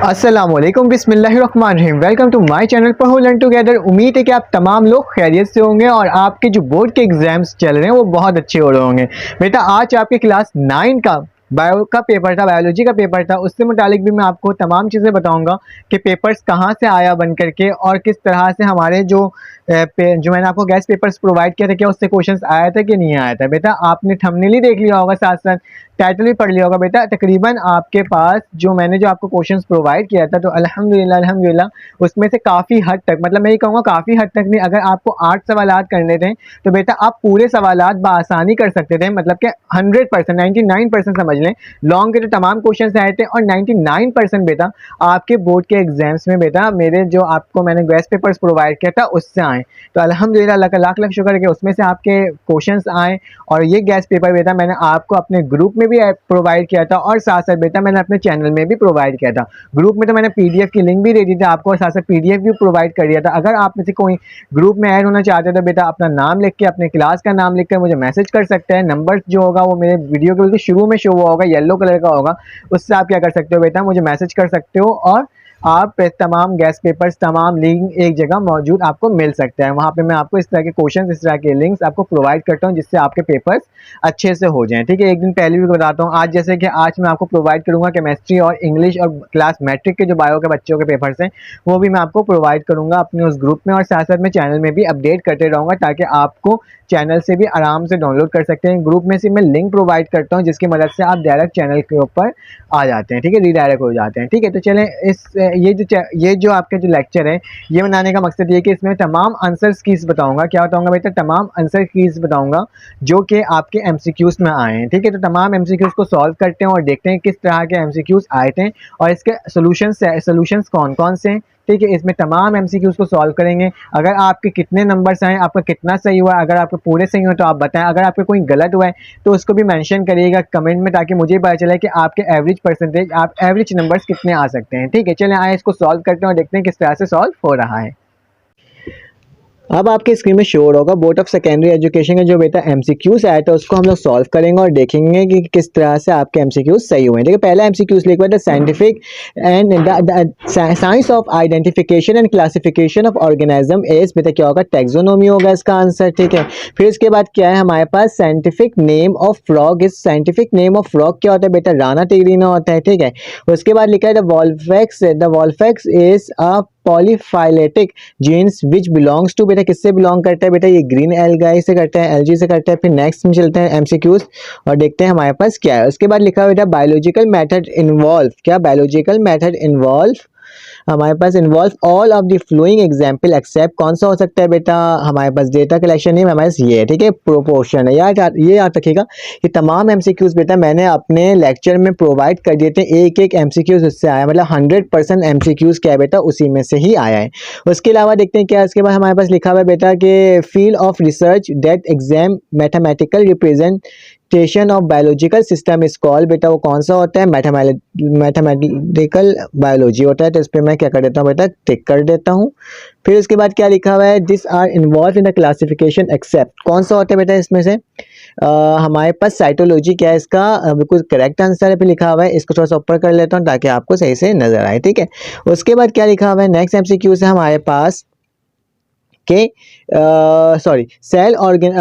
अस्सलामुअलैकुम बिस्मिल्लाहिर्रहमानिर्रहीम। Welcome to my channel पर लर्न टुगेदर। उम्मीद है कि आप तमाम लोग खैरियत से होंगे और आपके जो बोर्ड के एग्जाम्स चल रहे हैं वो बहुत अच्छे हो रहे होंगे। बेटा आज आपके क्लास 9 का बायो का पेपर था, बायोलॉजी का पेपर था। उससे मुतालिक भी मैं आपको तमाम चीज़ें बताऊंगा कि पेपर्स कहाँ से आया बन करके और किस तरह से हमारे जो मैंने आपको गैस पेपर्स प्रोवाइड किया था, क्या उससे क्वेश्चंस आया था कि नहीं आया था। बेटा आपने थंबनेल ही देख लिया होगा, साथ साथ टाइटल भी पढ़ लिया होगा। बेटा तकरीबन आपके पास जो आपको क्वेश्चंस प्रोवाइड किया था, तो अल्हम्दुलिल्लाह उसमें से काफ़ी हद तक, मतलब मैं ये कहूँगा काफ़ी हद तक नहीं, अगर आपको 8 सवालात करने थे तो बेटा आप पूरे सवालात बआसानी कर सकते थे। मतलब कि 100%, 99% समझ लें, लॉन्ग के तो तमाम क्वेश्चन आए थे और 99% बेटा आपके बोर्ड के एग्जाम्स में बेटा मेरे जो आपको मैंने गैस पेपर्स प्रोवाइड किया था उससे आए। तो अल्हम्दुलिल्लाह अल्लाह का लाख लाख शुक्र है कि उसमें से आपके क्वेश्चंस आए। और ये गैस पेपर बेटा मैंने आपको अपने ग्रुप में भी प्रोवाइड किया था और साथ साथ बेटा मैंने अपने चैनल में भी प्रोवाइड किया था। ग्रुप में तो मैंने पीडीएफ की लिंक भी दे दी थी आपको और साथ साथ पीडीएफ भी प्रोवाइड कर दिया था। अगर आप में से कोई ग्रुप में ऐड होना चाहते हैं तो बेटा अपना नाम लिख के, अपने क्लास का नाम लिख कर मुझे मैसेज कर सकते हैं। नंबर जो होगा वो मेरे वीडियो के बिल्कुल शुरू में शो हुआ होगा, येलो कलर का होगा। उससे आप क्या कर सकते हो बेटा, मुझे मैसेज कर सकते हो और आप तमाम गैस पेपर्स, तमाम लिंक एक जगह मौजूद आपको मिल सकता है। वहाँ पे मैं आपको इस तरह के क्वेश्चन, इस तरह के लिंक्स आपको प्रोवाइड करता हूँ जिससे आपके पेपर्स अच्छे से हो जाएं। ठीक है, एक दिन पहले भी बताता हूँ। आज जैसे कि आज मैं आपको प्रोवाइड करूँगा केमिस्ट्री और इंग्लिश और क्लास मैट्रिक के जो बायो के बच्चों के पेपर्स हैं वो भी मैं आपको प्रोवाइड करूँगा अपने उस ग्रुप में, और साथ साथ मैं चैनल में भी अपडेट करते रहूँगा ताकि आपको चैनल से भी आराम से डाउनलोड कर सकते हैं। ग्रुप में से मैं लिंक प्रोवाइड करता हूँ जिसकी मदद से आप डायरेक्ट चैनल के ऊपर आ जाते हैं। ठीक है, रीडायरेक्ट हो जाते हैं। ठीक है, तो चलें ये जो आपके जो लेक्चर है ये बनाने का मकसद ये है कि इसमें तमाम आंसर कीज बताऊंगा। क्या बताऊंगा बेटा, तमाम आंसर कीज बताऊंगा जो कि आपके एमसीक्यूज में आए हैं। ठीक है, तो तमाम एमसीक्यूज को सॉल्व करते हैं और देखते हैं किस तरह के एमसीक्यूज आए थे और इसके सोल्यूशंस कौन कौन से हैं। ठीक है, इसमें तमाम एमसीक्यूज को सॉल्व करेंगे। अगर आपके कितने नंबर्स आए, आपका कितना सही हुआ, अगर आपके पूरे सही हो तो आप बताएं, अगर आपके कोई गलत हुआ है तो उसको भी मेंशन करिएगा कमेंट में ताकि मुझे पता चले कि आपके एवरेज परसेंटेज, आप एवरेज नंबर्स कितने आ सकते हैं। ठीक है, चलें आए इसको सॉल्व करते हैं और देखते हैं किस तरह से सॉल्व हो रहा है। अब आपके स्क्रीन में शो हो रहा होगा बोर्ड ऑफ सेकेंडरी एजुकेशन का जो बेटा एमसीक्यूज आया था उसको हम लोग सॉल्व करेंगे और देखेंगे कि किस तरह से आपके एमसीक्यूज सही हुए हैं। देखिए पहला एमसीक्यूज लिखा था scientific and science of identification and classification of organism is, बेटा क्या होगा, टैक्सोनॉमी होगा इसका आंसर। ठीक है, फिर इसके बाद क्या है हमारे पास, scientific name of frog is, scientific name of frog क्या होता है बेटा, राना टिग्रीना होता है। ठीक है, उसके बाद लिखा है the volvox is a polyphyletic genus which belongs to, बेटा किससे बिलोंग करता है बेटा, ये ग्रीन एल्गाई से करता है, एलजी से करता है। फिर नेक्स्ट में चलते हैं एमसीक्यूज और देखते हैं हमारे पास क्या है। उसके बाद लिखा हुआ बेटा बायोलॉजिकल मेथड इन्वॉल्व, क्या बायोलॉजिकल मेथड इन्वॉल्व हमारे पास involve all of the following example except, कौन सा हो सकता है बेटा, हमारे पास डेटा कलेक्शन नहीं, हमारे पास ये है। ठीक है, प्रोपोर्शन है। ये याद रखिएगा कि तमाम एमसीक्यूज बेटा मैंने अपने लेक्चर में प्रोवाइड कर दिए थे, एक एक एमसीक्यूज उससे आया, मतलब 100% एमसीक्यूज क्या है बेटा उसी में से ही आया है। उसके अलावा देखते हैं क्या, उसके बाद हमारे पास लिखा हुआ है बेटा कि field of research that exam mathematical representation of biological system is called, बेटा वो कौन सा होता है, मैथमेटिकल बायोलॉजी होता है। तो इस पर मैं क्या कर देता हूँ बेटा, टिक कर देता हूँ। फिर उसके बाद क्या लिखा हुआ है, this are involve in the classification except, कौन सा होता है बेटा इसमें से, हमारे पास साइटोलॉजी क्या है इसका, बिल्कुल करेक्ट आंसर है। फिर लिखा हुआ है, इसको थोड़ा सा ऊपर कर लेता हूँ ताकि आपको सही से नजर आए। ठीक है, उसके बाद क्या लिखा हुआ है, नेक्स्ट एमसीक्यू से हमारे पास के cell organ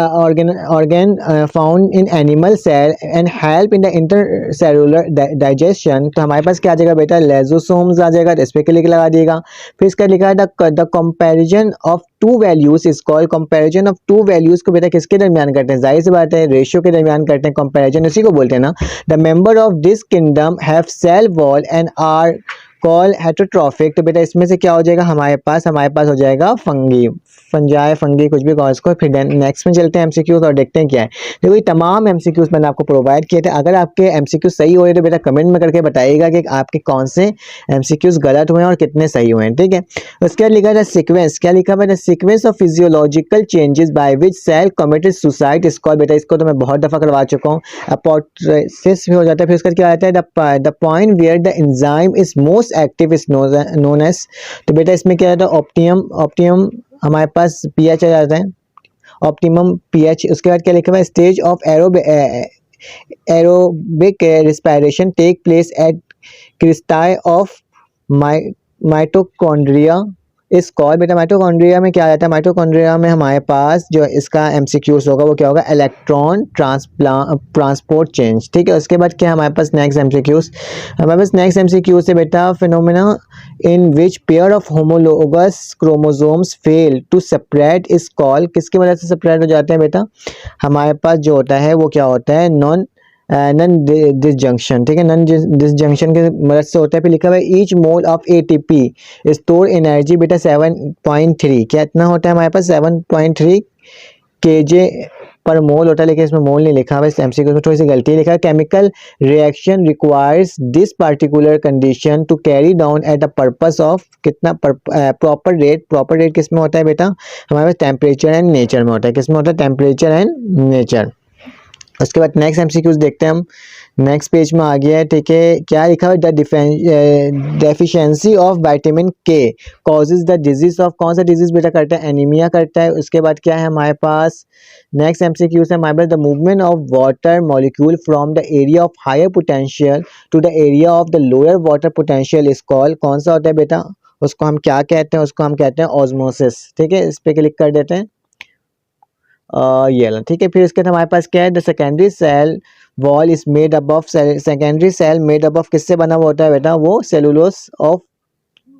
found in animal cell and help in the intercellular digestion। तो हमारे पास क्या आ जाएगा बेटा, लेजोसोम्स आ जाएगा, तो इस पे क्लिक लगा दिएगा। फिर इसका लिखा है the comparison of to values is called, comparison of to values को बेटा किसके दरमियान करते हैं, जाहिर सी बात है रेशियो के दरमियान करते हैं, कंपैरिजन उसी को बोलते हैं ना। The member of this kingdom have cell wall and are call heterotrophic, तो बेटा इसमें से क्या हो जाएगा हमारे पास हो जाएगा फंगी, फंजाई, फंगी, कुछ भी कहो इसको। फिर नेक्स्ट में चलते हैं एमसीक्यूज और देखते हैं क्या है। देखो ये तमाम एमसीक्यूज मैंने आपको प्रोवाइड किए थे। अगर आपके एमसीक्यू सही हुए तो बेटा कमेंट में करके बताइएगा कि आपके कौन से एमसीक्यूज गलत हुए हैं और कितने सही हुए हैं। ठीक है, उसके बाद लिखा था सीक्वेंस, क्या लिखा हुआ है, sequence of physiological changes by which cell committed suicide is called, बेटा इसको तो मैं बहुत दफा करवा चुका हूँ, अपोप्टोसिस भी हो जाता है। फिर उसका क्या आता है, the point where the enzyme is most active is known as, तो बेटा इसमें क्या आता है, ऑप्टिमम हमारे पास पीएच आ जाता है, ऑप्टिमम पीएच। उसके बाद क्या लिखा हुआ है, stage of aerobic respiration take place at cristae of mitochondria is call बेटा माइटोकॉन्ड्रिया में क्या रहता है, माइटोकॉन्ड्रिया में हमारे पास जो इसका एमसीक्यूज होगा वो क्या होगा, इलेक्ट्रॉन ट्रांसपोर्ट चेंज। ठीक है, उसके बाद क्या है हमारे पास नेक्स्ट एमसीक्यूज, हमारे पास नेक्स्ट एमसीक्यूज है बेटा phenomena in which pair of homologous chromosomes fail to separate is call, किसकी वजह से सेपरेट हो जाते हैं बेटा, हमारे पास जो होता है वो क्या होता है, नन डिसजंक्शन। ठीक है, नन डिसजंक्शन की मदद से होता है। फिर लिखा हुआ है each mole of ATP store energy बेटा 7.3, क्या इतना होता है हमारे पास 7.3 केजे पर मोल होता है, लेकिन इसमें मोल नहीं लिखा हुआ है, इस एमसीक्यू में थोड़ी सी गलती लिखा है। Chemical reaction requires this particular condition to carry down at the purpose of कितना प्रॉपर रेट, प्रॉपर रेट किस में होता है बेटा, हमारे पास टेम्परेचर एंड नेचर में होता है, किस में होता है, टेम्परेचर एंड नेचर। उसके बाद नेक्स्ट एमसीक्यूज देखते हैं हम, नेक्स्ट पेज में आ गया है। ठीक है, क्या लिखा हुआ है, द डेफिशिएंसी ऑफ विटामिन के कॉजेज द डिजीज ऑफ, कौन सा डिजीज बेटा करता है, एनीमिया करता है। उसके बाद क्या है हमारे पास नेक्स्ट एमसीक्यूज है हमारे पास, the movement of water molecule from the area of higher potential to the area of the lower water potential is called, कौन सा होता है बेटा, उसको हम क्या कहते हैं, उसको हम कहते हैं ऑस्मोसिस। ठीक है, इस पे क्लिक कर देते हैं, ये लो। ठीक है, फिर इसके बाद हमारे पास क्या है, the secondary cell wall is made up of, secondary cell made up of किससे बना हुआ होता है बेटा, वो सेलुलोस ऑफ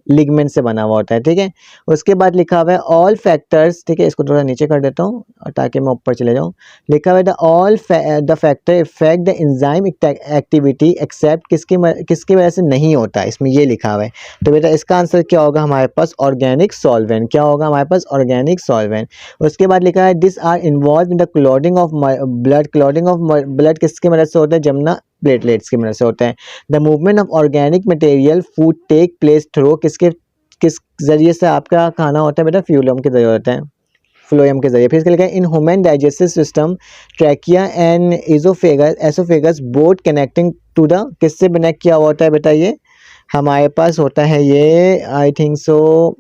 लिगमेंट से बना हुआ होता है। ठीक है, उसके बाद लिखा हुआ है ऑल फैक्टर्स, ठीक है इसको थोड़ा नीचे कर देता हूँ ताकि मैं ऊपर चले जाऊँ। लिखा हुआ है the factor effect the enzyme activity except किसकी वजह से नहीं होता है, इसमें ये लिखा हुआ है। तो बेटा इसका आंसर क्या होगा हमारे पास, ऑर्गेनिक सॉल्वेंट, क्या होगा हमारे पास, ऑर्गेनिक सॉल्वेंट। उसके बाद लिखा है this are involve in the clotting of blood, clotting of blood किसकी मदद से होता है, जमना प्लेटलेट्स की मदद से होता है। The movement of organic material food take place through किस जरिए से आपका खाना होता है बेटा, फ्यूलम के जरिए होता है, फ्लोएम के जरिए। फिर इसके लिखा है in human digestive system trachea and oesophagus both connecting to the, किससे कनेक्ट किया हुआ होता है बेटा, ये हमारे पास होता है ये आई थिंक सो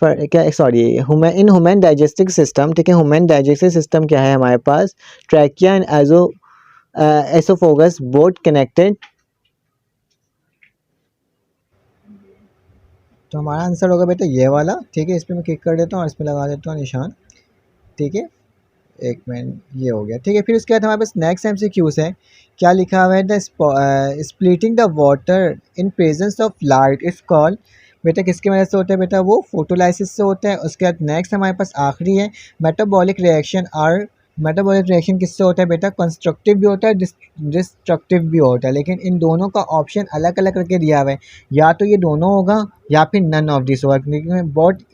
क्या, sorry in human digestive system. ठीक है, ह्यूमन डाइजेस्टिव सिस्टम क्या है हमारे पास, trachea and oesophagus both connected, तो हमारा आंसर होगा बेटा ये वाला। ठीक है, इस पर मैं क्लिक कर देता हूँ और इस पर लगा देता हूँ निशान। ठीक है, एक मिनट, ये हो गया। ठीक है, फिर उसके बाद हमारे पास नेक्स्ट एमसीक्यूज है, क्या लिखा हुआ है, the splitting the water in presence of light is called, बेटा किसकी वजह से होता है बेटा, वो फोटोलाइसिस से होता है। उसके बाद नेक्स्ट हमारे पास आखिरी है मेटाबॉलिक रिएक्शन, और मेटाबॉलिक रिएक्शन किससे होता है बेटा, कंस्ट्रक्टिव भी होता है डिस्ट्रक्टिव भी होता है, लेकिन इन दोनों का ऑप्शन अलग अलग करके दिया हुआ है, या तो ये दोनों होगा या फिर नन ऑफ दिस होगा, क्योंकि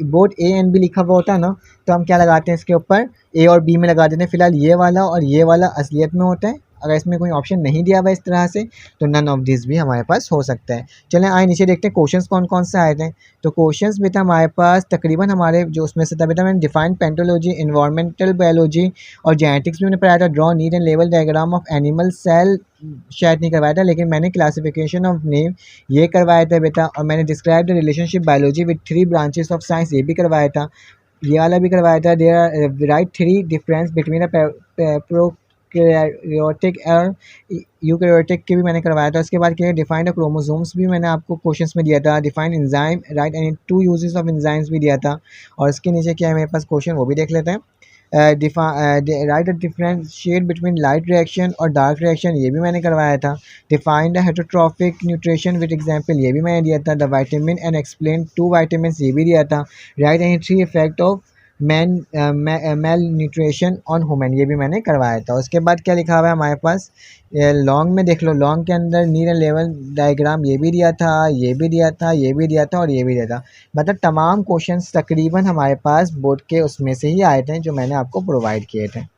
बोर्ड ए एंड बी लिखा हुआ होता है ना, तो हम क्या लगाते हैं इसके ऊपर, ए और बी में लगा देते हैं। फिलहाल ये वाला और ये वाला असलियत में होता है, अगर इसमें कोई ऑप्शन नहीं दिया हुआ इस तरह से तो नन ऑफ दिस भी हमारे पास हो सकता है। चलें आए नीचे देखते हैं क्वेश्चंस कौन कौन से आए थे। तो क्वेश्चंस बेटा हमारे पास तकरीबन हमारे जो उसमें से था बेटा, मैंने डिफाइंड पेंटोलॉजी, इन्वायरमेंटल बायोलॉजी और जेनेटिक्स भी मैंने पढ़ाया था। ड्रॉ नीट एंड लेवल डायग्राम ऑफ एनिमल सेल शायद नहीं करवाया था, लेकिन मैंने क्लासिफिकेशन ऑफ नेम ये करवाया था बेटा, और मैंने describe the relationship biology with 3 branches of science ये भी करवाया था, ये वाला भी करवाया था। There are right 3 difference between prokaryotic और यूकैरियोटिक के भी मैंने करवाया था। उसके बाद क्या डिफाइंड क्रोमोसोम्स भी मैंने आपको क्वेश्चंस में दिया था। Defined enzyme right and 2 uses of enzymes भी दिया था। और इसके नीचे क्या है मेरे पास क्वेश्चन, वो भी देख लेते हैं। राइट अ डिफरेंशिएट बिटवीन लाइट रिएक्शन और डार्क रिएक्शन ये भी मैंने करवाया था। Defined the heterotrophic nutrition with example ये भी मैंने दिया था। The vitamin and explain 2 vitamin ये भी दिया था। Right and 3 effect of male nutrition on human ये भी मैंने करवाया था। उसके बाद क्या लिखा हुआ है हमारे पास, लॉन्ग में देख लो, लॉन्ग के अंदर नीड एंड लेवल डायग्राम ये भी दिया था, ये भी दिया था, ये भी दिया था और ये भी दिया था। मतलब तमाम क्वेश्चंस तकरीबन हमारे पास बोर्ड के उसमें से ही आए थे जो मैंने आपको प्रोवाइड किए थे।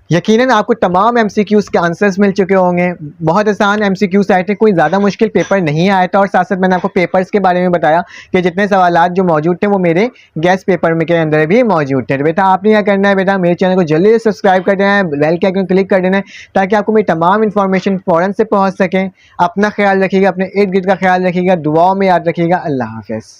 यकीनन आपको तमाम एमसीक्यूज़ के आंसर्स मिल चुके होंगे। बहुत आसान एमसीक्यूज़ आए थे, कोई ज़्यादा मुश्किल पेपर नहीं आया था। और साथ साथ मैंने आपको पेपर्स के बारे में बताया कि जितने सवालात जो मौजूद थे वो मेरे गेस्ट पेपर में के अंदर भी मौजूद थे। तो बेटा आपने क्या करना है बेटा, मेरे चैनल को जल्दी से सब्सक्राइब कर देना है, बेल के आइकन क्लिक कर देना है ताकि आपको मेरी तमाम इन्फॉर्मेशन फ़ौरन से पहुँच सकें। अपना ख्याल रखिएगा, अपने इर्द गिर्द का ख्याल रखिएगा, दुआओं में याद रखिएगा। अल्लाह हाफ़िज़।